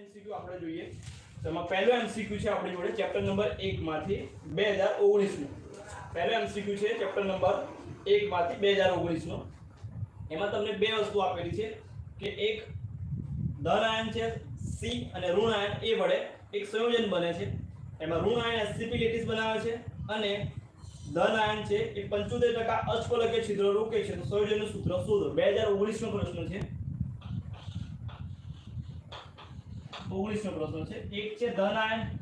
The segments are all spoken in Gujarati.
एमसीक्यू આપણે જોઈએ તો એમાં પહેલો એમસીક્યુ છે આપણી જોડે ચેપ્ટર નંબર 1 માંથી 2019 નો પહેલો એમસીક્યુ છે ચેપ્ટર નંબર 1 માંથી 2019 નો એમાં તમને બે વસ્તુ આપેલી છે કે એક ધન આયન છે C અને ઋણ આયન A વડે એક સંયોજન બને છે એમાં ઋણ આયન SCP લેટિસ બનાવે છે અને ધન આયન છે એ 75% અષ્ફલકીય છિદ્રો રોકે છે તો સંયોજનનું સૂત્ર શોધો 2019 નો પ્રશ્ન છે 19 નો પ્રશ્ન છે એક છે ધન આયન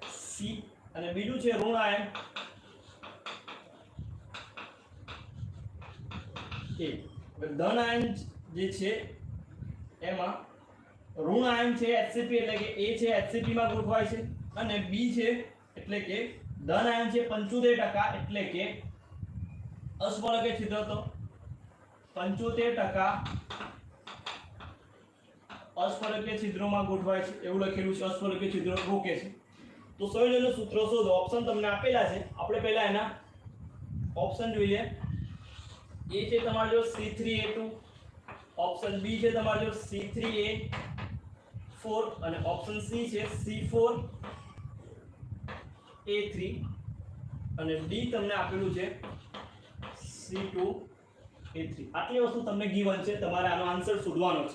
C અને બીજું છે ઋણ આયન A ધન આયન જે છે એમાં ઋણ આયન છે HCP એટલે કે A છે HCP માં ગોઠવાય છે અને B છે એટલે કે ધન આયન છે 75% એટલે કે અષ્ફલકીય છિદ્ર તો 75% અષ્ફલકીય છિદ્રોમાં ગોઠવાય છે એવું લખેલું છે અષ્ફલકીય છિદ્રો રોકે છે તો સંયોજનનું સૂત્ર શોધો ઓપ્શન તમને આપેલા છે આપણે પહેલા એના ઓપ્શન જોઈએ A છે તમારો જો C3A2 ઓપ્શન B છે તમારો જો C3A4 અને ઓપ્શન C છે C4A3 અને D તમને આપેલું છે C2A3 આટલી વસ્તુ તમને ગિવન છે તમારે આનો આન્સર શોધવાનો છે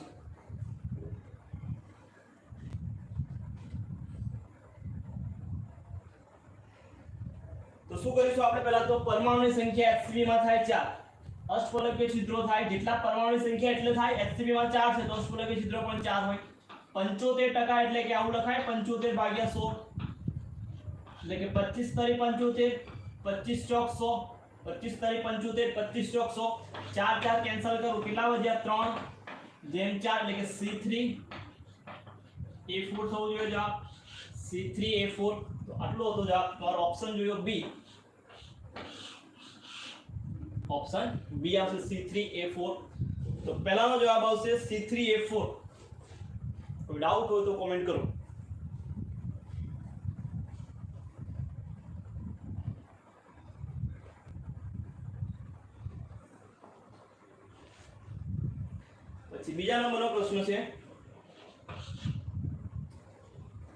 તો શું કરીશું આપણે પહેલા તો પરમાણુની સંખ્યા HCP માં થાય 4 અષ્ફલકીય છિદ્રો થાય જેટલા પરમાણુની સંખ્યા એટલે થાય HCP માં 4 છે તો અષ્ફલકીય છિદ્રો પણ 4 હોય 75% એટલે કે આવું લખાય 75 ભાગ્યા 100 એટલે કે 25 તરી 75 25 ચોક 100 25 તરી 75 25 ચોક 100 4 4 કેન્સલ કરો કેટલા વધ્યા 3 જેમ 4 એટલે કે C3A4 થવું જોઈએ જવાબ C3A4 તો આટલો હતો જવાબ તમારો ઓપ્શન જોયો B ઓપ્શન B આવશે C3A4 તો પહેલાનો જવાબ આવશે C3A4 કોઈ ડાઉટ હોય તો કોમેન્ટ કરો પછી બીજા નંબરનો પ્રશ્ન છે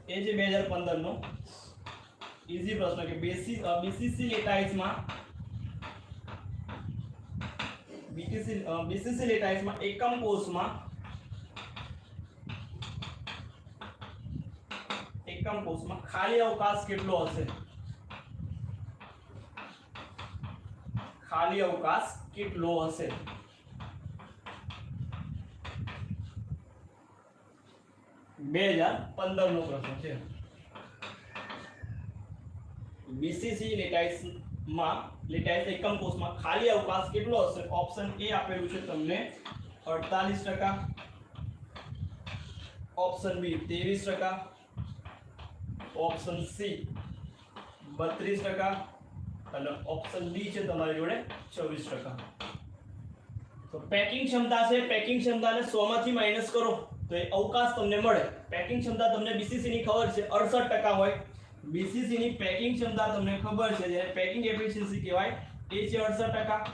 એ છે 2015 નો ઈઝી પ્રશ્ન કે BCC લેટાઇસમાં BCC લેટાઇસમાં એકમ કોષમાં ખાલી અવકાશ કેટલો હશે ખાલી અવકાશ કેટલો હશે 2015 નો પ્રશ્ન છે BCC લેટાઇસ એકમ કોષમાં ખાલી અવકાશ કેટલો હશે ઓપ્શન A આપેલું છે તમને 48% ઓપ્શન B 23% ઓપ્શન C 32% અને ઓપ્શન D છે તમારી જોડે 24%. તો પેકિંગ ક્ષમતા છે પેકિંગ ક્ષમતાને 100 માંથી માઈનસ કરો તો એ અવકાશ તમને મળે પેકિંગ ક્ષમતા તમને BCC ની ખબર છે 68% હોય BCC ની પેકિંગ ક્ષમતા તમને ખબર છે જેને પેકિંગ એફિશિયન્સી કહેવાય એ છે 68%.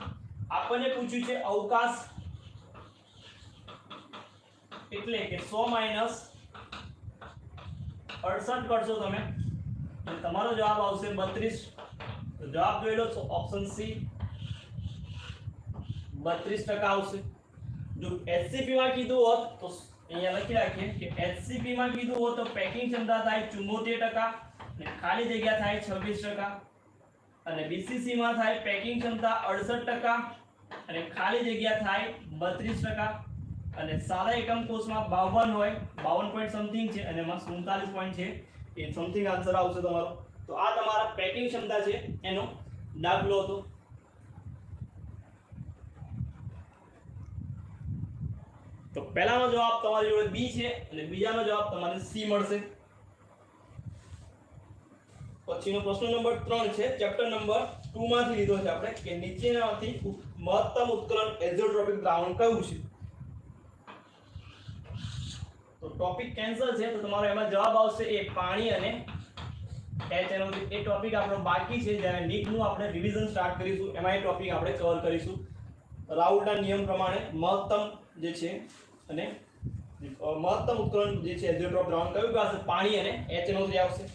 આપણને પૂછ્યું છે અવકાશ એટલે કે 100 માઈનસ 68 કરશો તમે અને તમારો જવાબ આવશે 32 તો જવાબ જોઈ લો ઓપ્શન C 32% આવશે જો HCP માં કીધું હોત તો અહીંયા લખી રાખીએ કે HCP માં કીધું હોત તો પેકિંગ ક્ષમતા થાય 74% અને ખાલી જગ્યા થાય 26% અને BCC માં થાય પેકિંગ ક્ષમતા 68% અને ખાલી જગ્યા થાય 32% અને સાદા એકમ કોષમાં 52 હોય 52 પોઈન્ટ સમથિંગ છે અને એમાં 47 પોઈન્ટ છે એ સમથિંગ આન્સર આવશે તમારો તો આ તમારા પેકિંગ ક્ષમતા છે એનો દાખલો હતો તો પહેલાનો જવાબ તમારી જોડે B છે અને બીજાનો જવાબ તમારે C મળશે પછીનો પ્રશ્ન નંબર 3 છે ચેપ્ટર નંબર 2 માંથી લીધો છે આપણે કે નીચેનામાંથી મહત્તમ ઉત્કલન એઝોટ્રોપિક દ્રાવણ કયું છે તો ટોપિક કેન્સલ છે તો તમારો એમાં જવાબ આવશે એ પાણી અને એનો એ ટોપિક આપણો બાકી છે જ્યારે નીટ નું આપણે રિવિઝન સ્ટાર્ટ કરીશું એમાં એ ટોપિક આપણે કવર કરીશું રાઉલના નિયમ પ્રમાણે મહત્તમ જે છે અને મહત્તમ ઉપકરણ જે છે એઝોટ્રોપ દ્રાવણ કયું પાસે પાણી અને HNO3 આવશે.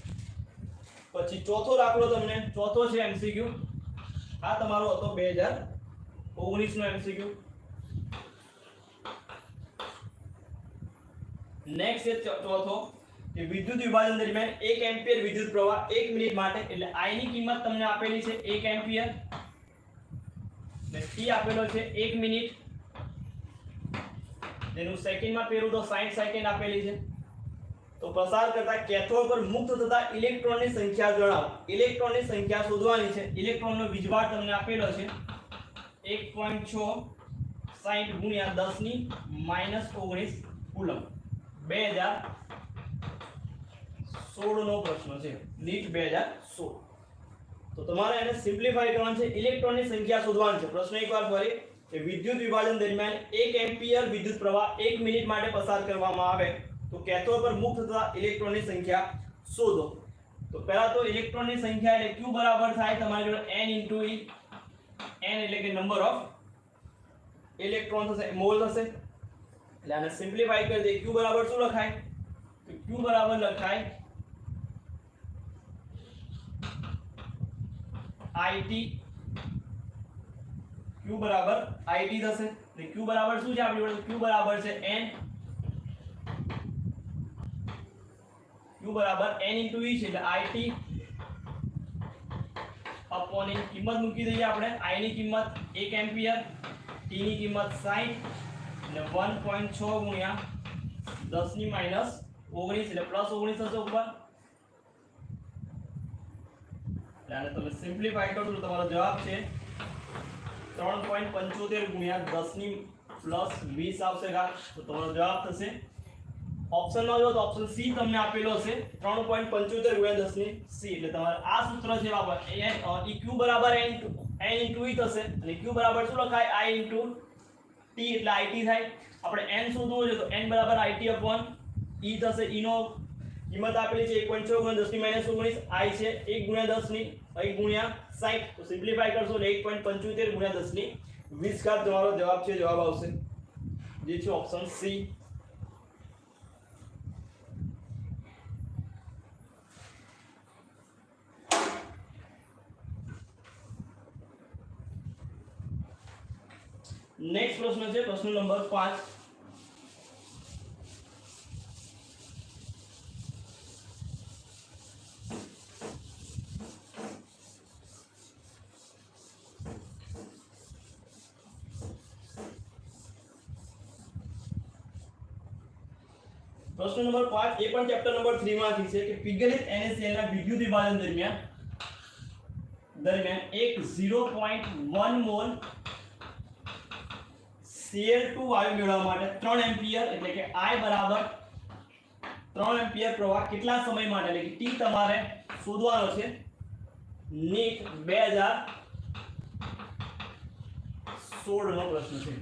પછી ચોથો દાખલો તમને ચોથો છે એમસીક્યુ. આ તમારો હતો 2019 નો એમસીક્યુ. નેક્સ્ટ છે ચોથો કે વિદ્યુત વિભાજન દરમિયાન 1 એમ્પિયર વિદ્યુત પ્રવાહ 1 મિનિટ માટે એટલે I ની કિંમત તમને આપેલી છે 1 એમ્પિયર ને T આપેલો છે 1 મિનિટ, જેનું સેકન્ડમાં પેરું તો 60 સેકન્ડ આપેલી છે. તો પસાર કરતા કેથોડ પર મુક્ત થતા ઇલેક્ટ્રોનની સંખ્યા જણાવો. ઇલેક્ટ્રોનની સંખ્યા શોધવાની છે. ઇલેક્ટ્રોનનો વીજભાર તમને આપેલો છે 1.6 60 ગુણ્યા 10 ની -19 કુલમ. 2016 નો પ્રશ્ન છે, નીટ 2016. તો તમારે એને સિમ્પ્લિફાઈ કરવાનું છે. ઇલેક્ટ્રોનની સંખ્યા શોધવાની છે. પ્રશ્ન એકવાર ફરી કે વિદ્યુત વિભાજન દરમિયાન 1 એમ્પિયર વિદ્યુત પ્રવાહ 1 મિનિટ માટે પસાર કરવામાં આવે તો કેથોડ પર મુક્ત થતા ઇલેક્ટ્રોનની સંખ્યા શોધો. તો પહેલા તો ઇલેક્ટ્રોનની સંખ્યા એટલે Q બરાબર થાય તમારી જોડે n * E. n એટલે કે નંબર ઓફ ઇલેક્ટ્રોન થશે, મોલ થશે. એટલે આને સિમ્પ્લિફાઈ કરી દે. Q બરાબર શું લખાય? તો Q બરાબર લખાય IT. Q બરાબર IT થશે. એટલે Q બરાબર શું છે આપણી જોડે? Q બરાબર છે n. Q બરાબર n * E છે એટલે IT upon ની કિંમત મૂકી દઈએ આપણે. I ની કિંમત 1 એમ્પિયર, T ની કિંમત 60 અને 1.6 ગુણ્યા 10 ની -19 એટલે +19 થશે ઉપર. એટલે તમે સિમ્પ્લિફાઈ કરો તો તમારો જવાબ છે 3.75 ગુણ્યા 10 ની +20 આવશે. તો તમારો જવાબ થશે ઓપ્શનમાં જો તો ઓપ્શન C તમને આપેલો હશે 3.75 ગુણ્યા 10 ની C. એટલે તમારે આ સૂત્ર છે બાબત Q બરાબર n * E થશે અને Q બરાબર શું લખાય? I * T એટલે IT થાય. આપણે n શોધવું છે તો n બરાબર IT upon E થશે. E નો કિંમત આપેલી છે 1.6 ગુણ્યા 10 ની -19. I છે 1 ગુણ્યા 10 ની 1 ગુણ્યા 60. તો સિમ્પ્લિફાઈ કરશો એટલે 1.75 ગુણ્યા 10 ની 20 તમારો જવાબ છે. જવાબ આવશે જે છે ઓપ્શન C. નેક્સ્ટ પ્રશ્ન છે પ્રશ્ન નંબર 5. પ્રશ્ન નંબર 5 એ પણ ચેપ્ટર નંબર 3 માંથી છે કે પીગલિત NaCl ના વિદ્યુત વિભાજન દરમિયાન એક 0.1 મોલ Cl2 વાયુ મેળવવા માટે 3 એમ્પિયર એટલે કે I બરાબર 3 એમ્પિયર પ્રવાહ કેટલા સમય માટે એટલે કે T તમારે શોધવાનો છે. નીટ 2016 નો પ્રશ્ન છે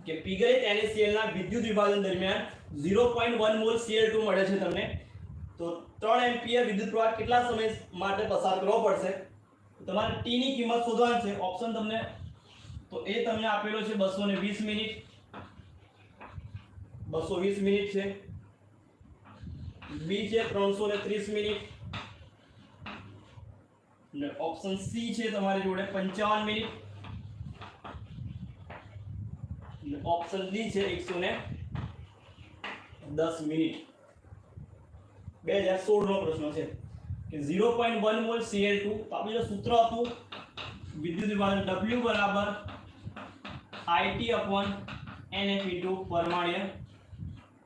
કે પીગલિત NaCl ના વિદ્યુત વિભાજન દરમિયાન 0.1 મોલ Cl2 મળે છે તમને. તો 3 એમ્પિયર વિદ્યુત પ્રવાહ કેટલા સમય માટે પસાર કરવો પડશે? તમારે T ની કિંમત શોધવાની છે. ઓપ્શન તમને તો એ તમને આપેલો છે 220 મિનિટ, 220 મિનિટ છે. બી છે 330 મિનિટ અને ઓપ્શન સી છે તમારી જોડે 55 મિનિટ અને ઓપ્શન ડી છે 110 મિનિટ. 2016 નો પ્રશ્ન છે કે 0.1 મોલ Cl2. તો આપણું સૂત્ર હતું વિદ્યુત વિભાજન W બરાબર IT upon NF into પરમાણ્ય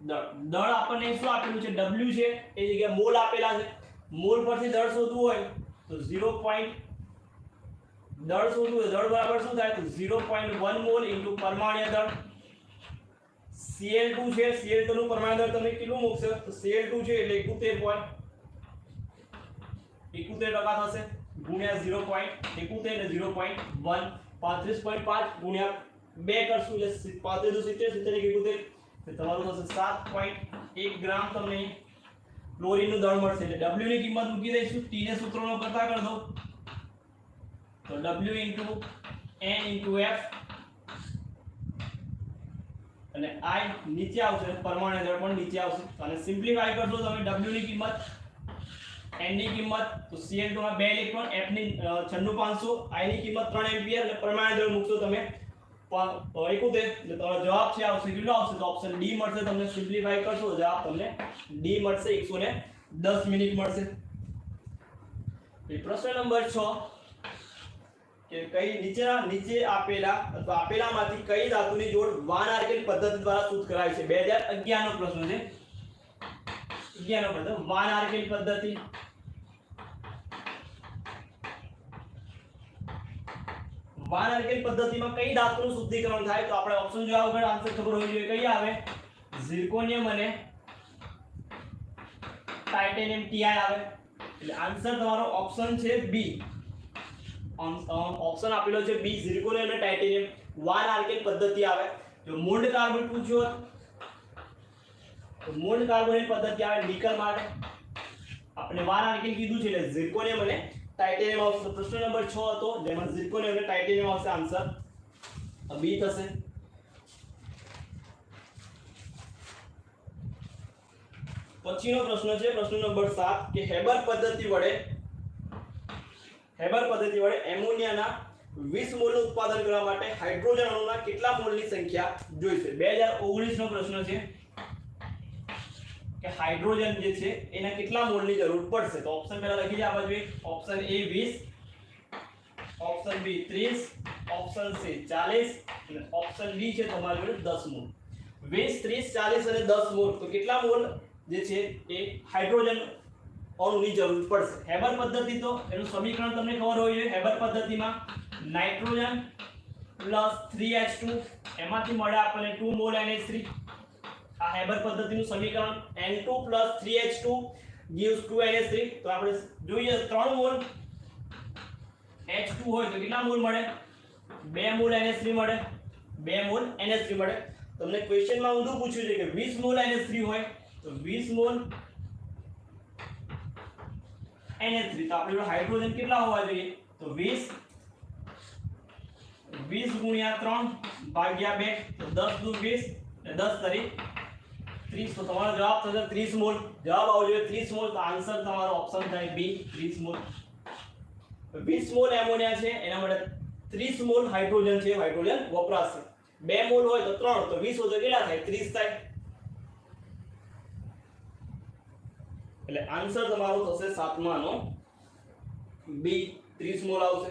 દળ. દળ આપણને શું આપેલું છે? W છે એ જગ્યાએ મોલ આપેલા છે. મોલ પરથી દળ શોધવું હોય તો 0. દળ શોધવું હોય દળ બરાબર શું થાય? તો 0.1 મોલ into પરમાણ્ય દળ. Cl2 છે, Cl2 નું પરમાણ્ય દળ તમે કેટલું મૂકશો? તો Cl2 છે એટલે 71.71% થશે ગુણ્યા 0.71 એટલે 0.1 35.5 ગુણ્યા 2 કરશું એટલે 35 70 71 તમારું થશે 7.1 ગ્રામ તમને ક્લોરીન નું દળ મળશે. એટલે W ની કિંમત મૂકી દઈશું. T ને સૂત્રનો કરતા કરી દો તો W * N * F અને I નીચે આવશે, પરમાણુ દળ પણ નીચે આવશે. અને સિમ્પ્લિફાઈ કરશો તમે W ની કિંમત, N ની કિંમત, તો Cl2 માં 2 ઇલેક્ટ્રોન, F ની 96500, I ની કિંમત 3 એમ્પિયર, એટલે પરમાણુ દળ મૂકશો તમે 71, એટલે તમારો જવાબ છે આવશે કેટલો આવશે, તો ઓપ્શન ડી મળશે. તમને સિમ્પ્લિફાઈ કરશો તો જવાબ તમને ડી મળશે, 110 મિનિટ મળશે. પ્રશ્ન નંબર 6 કે કઈ નીચે આપેલા અથવા આપેલામાંથી કઈ ધાતુની જોડ વાન આર્કેલ પદ્ધતિ દ્વારા શુદ્ધ કરાય છે. 2011 નો પ્રશ્ન છે. 11 નો પ્રશ્ન, વાન આર્કેલ પદ્ધતિ. વાન આર્કેલ પદ્ધતિમાં કઈ ધાતુનું શુદ્ધિકરણ થાય, તો આપણે ઓપ્શન જોયા વગર આન્સર ખબર હોવી જોઈએ. કઈ આવે? ઝિર્કોનિયમ અને ટાઇટેનિયમ Ti આવે. એટલે આન્સર તમારો ઓપ્શન છે બી. ઓપ્શન આપેલો છે બી, ઝિર્કોનિયમ અને ટાઇટેનિયમ વાન આર્કેલ પદ્ધતિ આવે. જો મોલ્ડ કાર્બન પૂછ્યો તો મોલ્ડ કાર્બોનેટ પદ્ધતિ આવે નિકલ માટે. આપણે વાન આર્કેલ કીધું છે એટલે ઝિર્કોનિયમ અને ટાઇટેનિયમ આવશે. પ્રશ્ન નંબર 6 હતો જેમાં ઝિર્કોનિયમ અને ટાઇટેનિયમ આવશે, આન્સર બી થશે. પછીનો પ્રશ્ન છે પ્રશ્ન નંબર 7 કે હેબર પદ્ધતિ વડે એમોનિયાના 20 મોલનું ઉત્પાદન કરવા માટે હાઇડ્રોજન અણુના કેટલા મોલની સંખ્યા જોઈશે. 2019 નો પ્રશ્ન છે કે હાઇડ્રોજન જે છે એના કેટલા મોલની જરૂર પડશે. તો ઓપ્શન પહેલા લખી દે આપવા જોઈએ. Option A 20, option B 30, option C 40 અને ઓપ્શન ડી છે તમારી જોડે 10 મોલ. 20, 30, 40 અને 10 મોલ, તો કેટલા મોલ જે છે એ હાઇડ્રોજન અણુની જરૂર પડશે. હેબર પદ્ધતિ તો એનું સમીકરણ તમને ખબર હોવી જોઈએ. હેબર પદ્ધતિમાં નાઇટ્રોજન પ્લસ 3H2 એમાંથી મળે આપણને 2 મોલ NH3. આ હેબર પદ્ધતિનું સમીકરણ N2 3H2 gives 2NH3. તો આપણે જોઈએ 3 મોલ H2 હોય તો કેટલા મોલ મળે? 2 મોલ NH3 મળે. 2 મોલ NH3 મળે. તમને ક્વેશ્ચનમાં ઊંધું પૂછ્યું છે કે 20 મોલ NH3 હોય તો 20 મોલ NH3, તો આપણે હાઇડ્રોજન કેટલા હોવા જોઈએ? તો 20 ગુણ્યા 3 ભાગ્યા 2, તો 10 દુ 20 અને 10 તરી 30. તો તમારો જવાબ થશે 30 મોલ. જવાબ આવવો જોઈએ 30 મોલ. તો આન્સર તમારો ઓપ્શન થાય બી, 30 મોલ. 20 મોલ એમોનિયા છે એના માટે 30 મોલ હાઇડ્રોજન છે, હાઇડ્રોજન વપરાશે. 2 મોલ હોય તો 3, તો 20 હોય તો કેટલા થાય? 30 થાય. એટલે આન્સર તમારો થશે 7મા નો બી, 30 મોલ આવશે.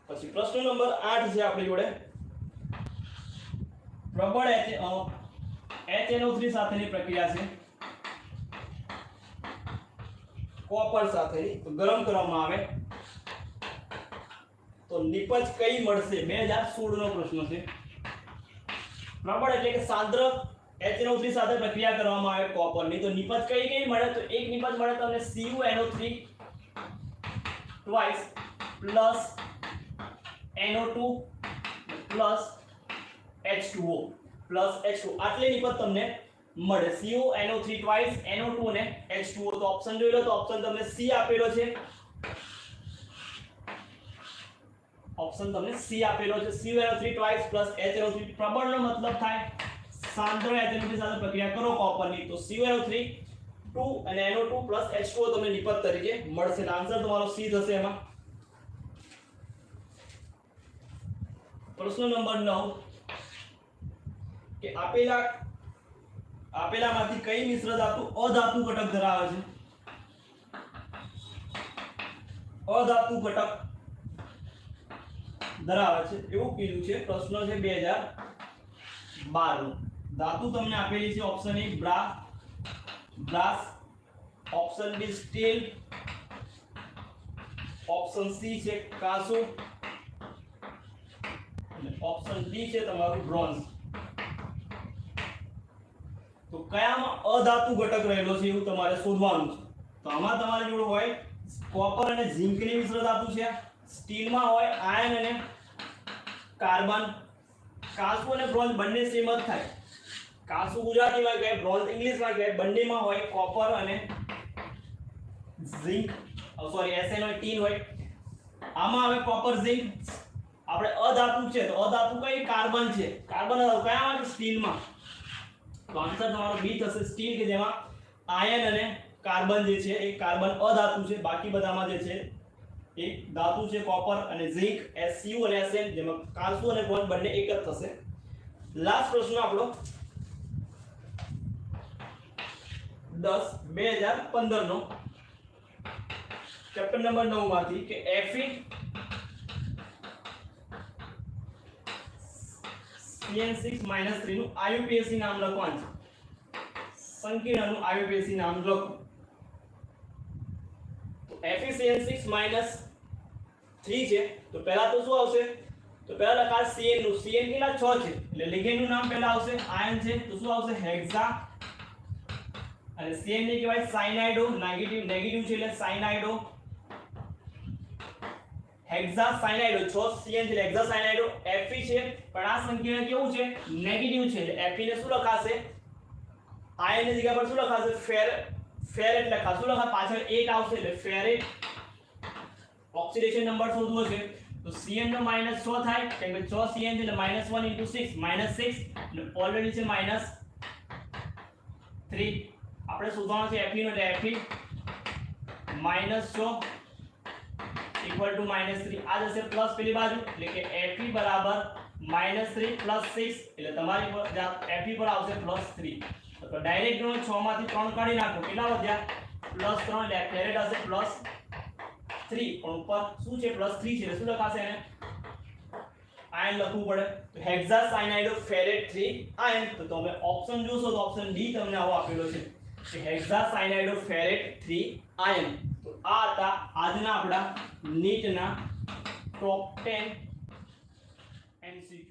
પછી પ્રશ્ન નંબર 8 છે આપણી જોડે. પ્રબળ HNO3 સાથેની પ્રક્રિયા છે કોપર સાથેની, તો ગરમ કરવામાં આવે તો નિપજ કઈ મળશે. 2016 નો પ્રશ્ન છે. પ્રબળ એટલે કે સાંદ્ર HNO3 સાથે પ્રક્રિયા કરવામાં આવે કોપરની, તો નિપજ કઈ મળે? તો એક નિપજ મળે તમને CuNO3 twice plus NO2 plus H2O plus H2, આટલી નિપજ તમને મળે. CuNO3 twice, NO2 અને H2O. તો ઓપ્શન જોઈ લો. તો ઓપ્શન તમને C આપેલો છે. ઓપ્શન તમને C આપેલો છે. CuNO3 twice plus HNO3. પ્રબળનો મતલબ થાય સાંદ્ર HNO3 સાથે પ્રક્રિયા કરો કોપરની, તો CuNO3 2 અને NO2 plus H2O તમને નિપજ તરીકે મળશે. આન્સર તમારો C થશે એમાં. પ્રશ્ન નંબર 9 કે આપેલામાંથી કઈ મિશ્ર ધાતુ અધાતુ ઘટક ધરાવે છે. અધાતુ ઘટક ધરાવે છે એવું કીધું છે. પ્રશ્ન છે 2012 નો. ધાતુ તમને આપેલી છે. Option A brass, option B steel, option C છે કાંસો અને ઓપ્શન ડી છે તમારું બ્રોન્ઝ. તો કયામાં અધાતુ ઘટક રહેલો છે એવું તમારે શોધવાનું છે. તો આમાં તમારી જોડે હોય કોપર અને ઝિંકની મિશ્ર ધાતુ છે. સ્ટીલમાં હોય આયર્ન અને કાર્બન. કાંસો અને બ્રોન્ઝ બંને સેમ જ થાય. કાંસુ ગુજરાતીમાં કહે, બ્રોન્ઝ ઇંગ્લિશમાં કહે, બંનેમાં હોય કોપર અને ઝિંક, સોરી એસએન હોય, ટીન હોય. આમાં હવે કોપર ઝિંક આપણે અધાતુ છે, તો અધાતુ કઈ કાર્બન છે, કાર્બન કયામાં સ્ટીલમાં. તો આન્સર તમારો બી થશે સ્ટીલ, કે જેમાં આયન અને કાર્બન જે છે એ કાર્બન અધાતુ છે, બાકી બધામાં જે છે એ ધાતુ છે કોપર અને ઝિંક, Cu અને Sn, જેમાં કાંસુ અને બ્રોન્ઝ બંને એક જ થશે. લાસ્ટ પ્રશ્ન આપણો 10/2015 નો ચેપ્ટર નંબર 9 માંથી કે Fe CN6-3 નું IUPAC નામ લખવાનું છે. સંકીર્ણનું IUPAC નામ લખો. તો Fe CN6-3 છે, તો પહેલા તો શું આવશે? તો પહેલા લખાશ Cn નું. Cn કેટલા 6 છે, એટલે લિગેન્ડ નું નામ પહેલા આવશે. આયન છે તો શું આવશે? હેક્સા. અને Cn ને કહેવાય સાયનાઇડો, નેગેટિવ છે એટલે સાયનાઇડો, હેક્સા સાયનાઇડો. 6 Cn છે એટલે હેક્સા સાયનાઇડો. Fe છે પણ આ સંકીર્ણ કેવું છે? નેગેટિવ છે, એટલે Fe ને શું લખાશે? આયન ની જગ્યા પર શું લખાશે? ફેરેટ લખાશે. શું લખાશે? પાછળ 8 આવશે એટલે ફેરેટ. ઓક્સિડેશન નંબર શોધવો છે તો Cn નો -6 થાય, કેમ કે 6 Cn છે એટલે -1 * 6 -6, એટલે ઓલરેડી છે -3. આપણે શોધવાનું છે Fe નો, એટલે Fe -6 = -3. આ જશે પ્લસ પેલી બાજુ, એટલે કે Fe = -3 + 6, એટલે તમારી પર Fe પર આવશે +3. તો ડાયરેક્ટ ગણો 6 માંથી 3 કાઢી નાખો, કેટલા વધ્યા? +3, એટલે ફેરેટ હશે +3. પણ ઉપર શું છે? +3 છે, એટલે શું લખાશે એને? આયન લખવું પડે. તો હેક્સા સાયનાઇડો ફેરેટ 3 આયન. તો તમે ઓપ્શન જોશો તો ઓપ્શન ડી તમને આવો આપેલો છે કે હેક્સા સાયનાઇડો ફેરેટ 3 આયન. તો આ હતા આજના આપણા નીટના ટોપ 10 MCQ.